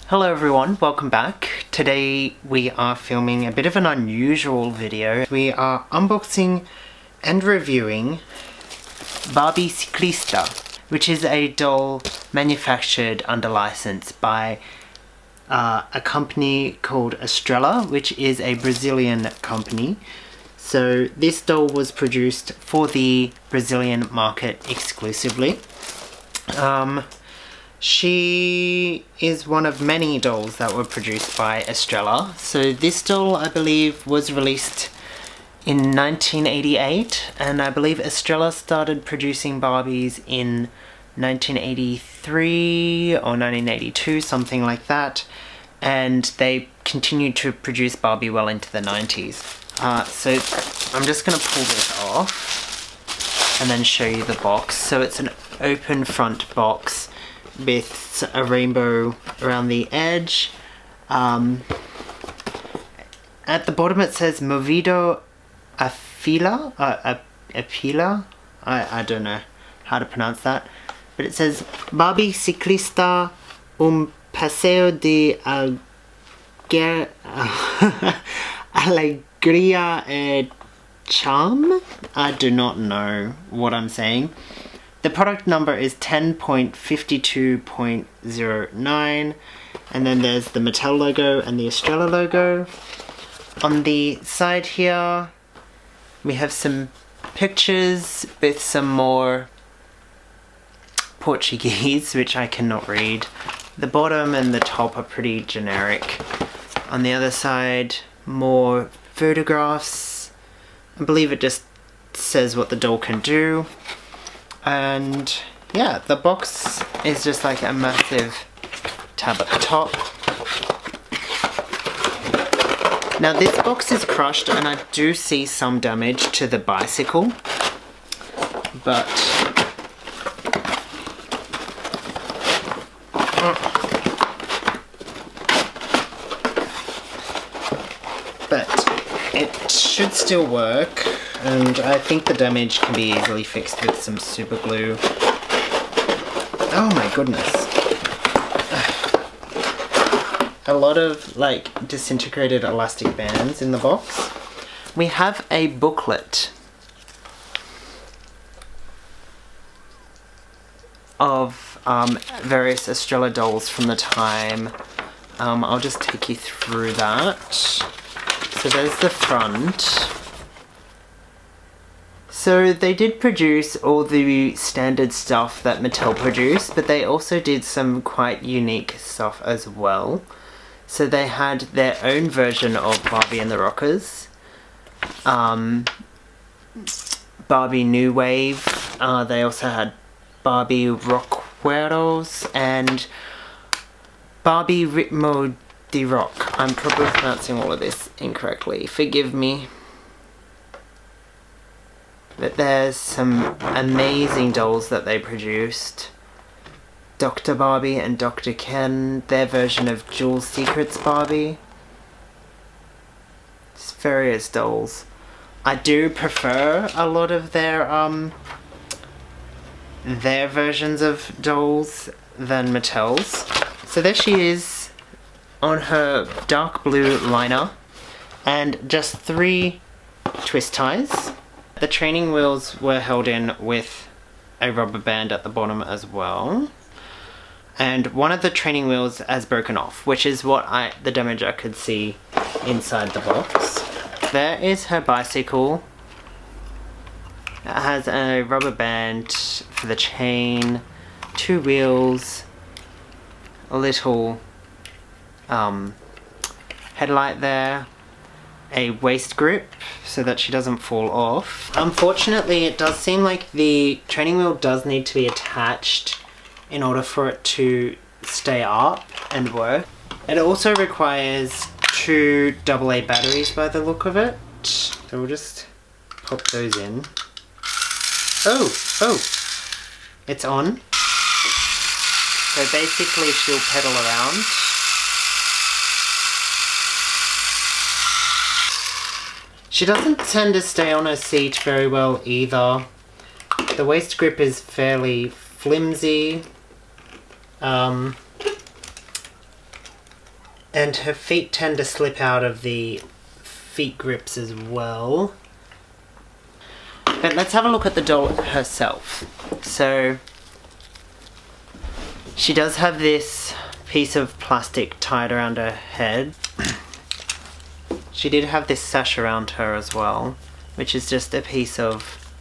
Hello everyone, welcome back. Today we are filming a bit of an unusual video. We are unboxing and reviewing Barbie Ciclista, which is a doll manufactured under license by a company called Estrela, which is a Brazilian company. So this doll was produced for the Brazilian market exclusively. She is one of many dolls that were produced by Estrela. So this doll, I believe, was released in 1988, and I believe Estrela started producing Barbies in 1983 or 1982, something like that, and they continued to produce Barbie well into the 90s. So I'm just going to pull this off and then show you the box. So it's an open front box with a rainbow around the edge. At the bottom it says Movido Afila, Apila? I don't know how to pronounce that, but it says Barbie Ciclista paseo de alegria e charm. I do not know what I'm saying. The product number is 10.52.09, and then there's the Mattel logo and the Estrela logo. On the side here, we have some pictures with some more Portuguese, which I cannot read. The bottom and the top are pretty generic. On the other side, more photographs. I believe it just says what the doll can do. And yeah, the box is just like a massive tab at the top. Now this box is crushed and I do see some damage to the bicycle, but it should still work. And I think the damage can be easily fixed with some super glue. Oh my goodness. A lot of like disintegrated elastic bands in the box. We have a booklet of various Estrela dolls from the time. I'll just take you through that. So there's the front. So they did produce all the standard stuff that Mattel produced, but they also did some quite unique stuff as well. So they had their own version of Barbie and the Rockers, Barbie New Wave, they also had Barbie Rockeros, and Barbie Ritmo di Rock. I'm probably pronouncing all of this incorrectly, forgive me. But there's some amazing dolls that they produced. Dr. Barbie and Dr. Ken, their version of Jewel Secrets Barbie. Just various dolls. I do prefer a lot of their versions of dolls than Mattel's. So there she is on her dark blue liner and just 3 twist ties. The training wheels were held in with a rubber band at the bottom as well. And one of the training wheels has broken off, which is the damage I could see inside the box. There is her bicycle. It has a rubber band for the chain, 2 wheels, a little headlight there, a waist grip so that she doesn't fall off. Unfortunately, it does seem like the training wheel does need to be attached in order for it to stay up and work. It also requires 2 AA batteries by the look of it. So we'll just pop those in. Oh! It's on. So basically she'll pedal around. She doesn't tend to stay on her seat very well either. The waist grip is fairly flimsy. And her feet tend to slip out of the feet grips as well. But let's have a look at the doll herself. So she does have this piece of plastic tied around her head. She did have this sash around her as well, which is just a piece of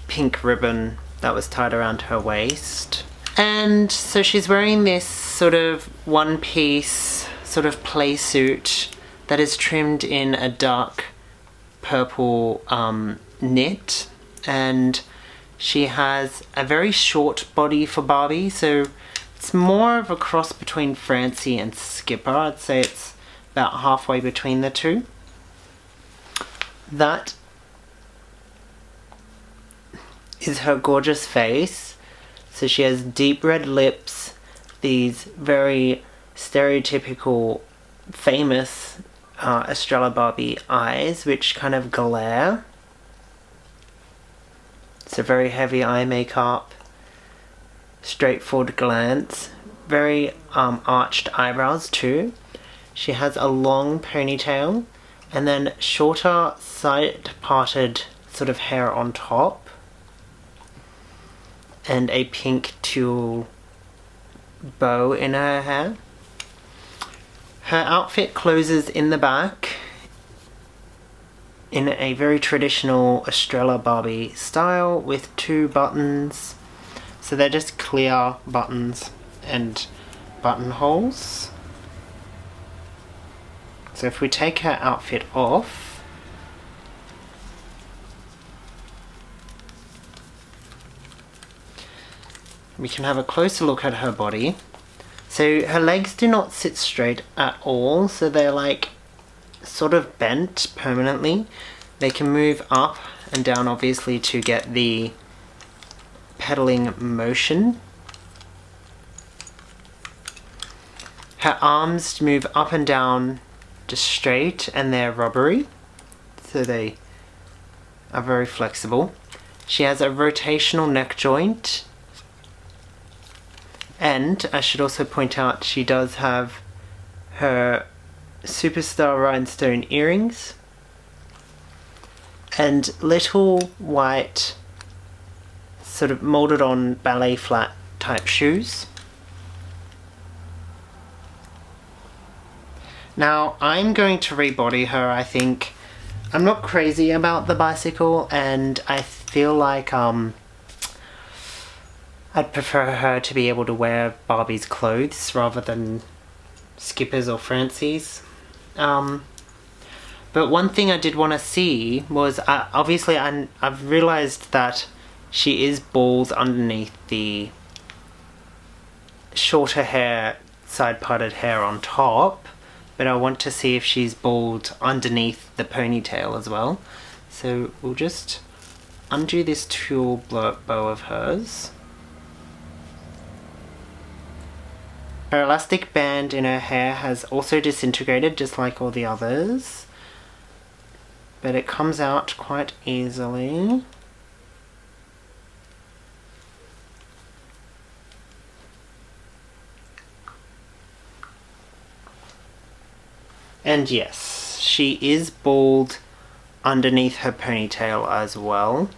pink ribbon that was tied around her waist. And so she's wearing this sort of one-piece sort of play suit that is trimmed in a dark purple knit, and she has a very short body for Barbie, so it's more of a cross between Francie and Skipper. I'd say it's about halfway between the two. That is her gorgeous face. So she has deep red lips, these very stereotypical, famous Estrela Barbie eyes, which kind of glare. It's a very heavy eye makeup, straightforward glance, very arched eyebrows too. She has a long ponytail and then shorter side parted sort of hair on top, and a pink tulle bow in her hair. Her outfit closes in the back in a very traditional Estrela Barbie style with 2 buttons. So they're just clear buttons and buttonholes. So if we take her outfit off, we can have a closer look at her body. So her legs do not sit straight at all, so they're like sort of bent permanently. They can move up and down obviously to get the pedaling motion. Her arms move up and down just straight, and they're rubbery, so they are very flexible. She has a rotational neck joint, and I should also point out she does have her superstar rhinestone earrings and little white sort of molded on ballet flat type shoes. Now I'm going to rebody her, I think. I'm not crazy about the bicycle, and I feel like I'd prefer her to be able to wear Barbie's clothes rather than Skipper's or Francie's. But one thing I did want to see was, obviously I've realised that she is bald underneath the shorter hair, side-parted hair on top, but I want to see if she's bald underneath the ponytail as well. So we'll just undo this tulle bow of hers. Her elastic band in her hair has also disintegrated, just like all the others, but it comes out quite easily. And yes, she is bald underneath her ponytail as well.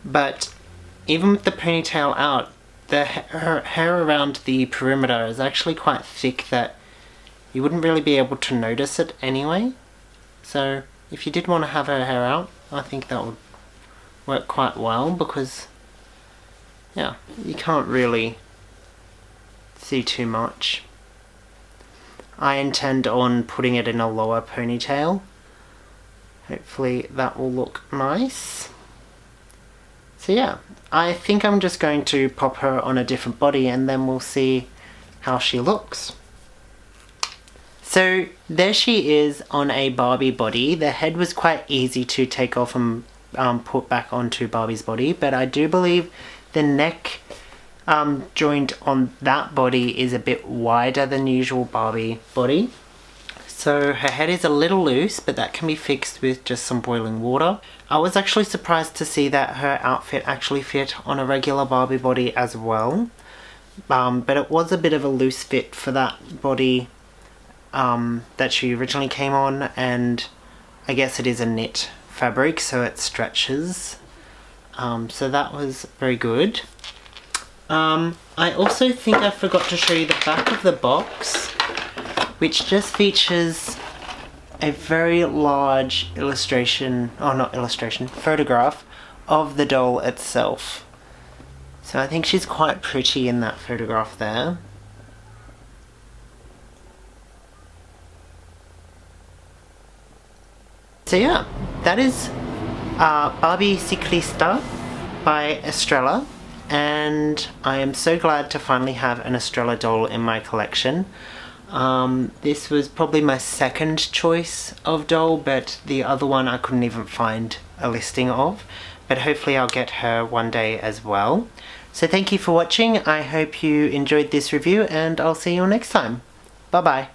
But even with the ponytail out, her hair around the perimeter is actually quite thick that you wouldn't really be able to notice it anyway. So if you did want to have her hair out, I think that would work quite well, because yeah, you can't really see too much. I intend on putting it in a lower ponytail. Hopefully that will look nice. So yeah, I think I'm just going to pop her on a different body and then we'll see how she looks. So there she is on a Barbie body. The head was quite easy to take off and put back onto Barbie's body, but I do believe the neck joint on that body is a bit wider than usual Barbie body. So her head is a little loose, but that can be fixed with just some boiling water. I was actually surprised to see that her outfit actually fit on a regular Barbie body as well. But it was a bit of a loose fit for that body that she originally came on, and I guess it is a knit fabric, so it stretches. So that was very good. I also think I forgot to show you the back of the box, which just features a very large photograph of the doll itself. So I think she's quite pretty in that photograph there. So yeah, that is Barbie Ciclista by Estrela, and I am so glad to finally have an Estrela doll in my collection. This was probably my second choice of doll, but the other one I couldn't even find a listing of, but hopefully I'll get her one day as well. So thank you for watching. I hope you enjoyed this review, and I'll see you next time. Bye bye.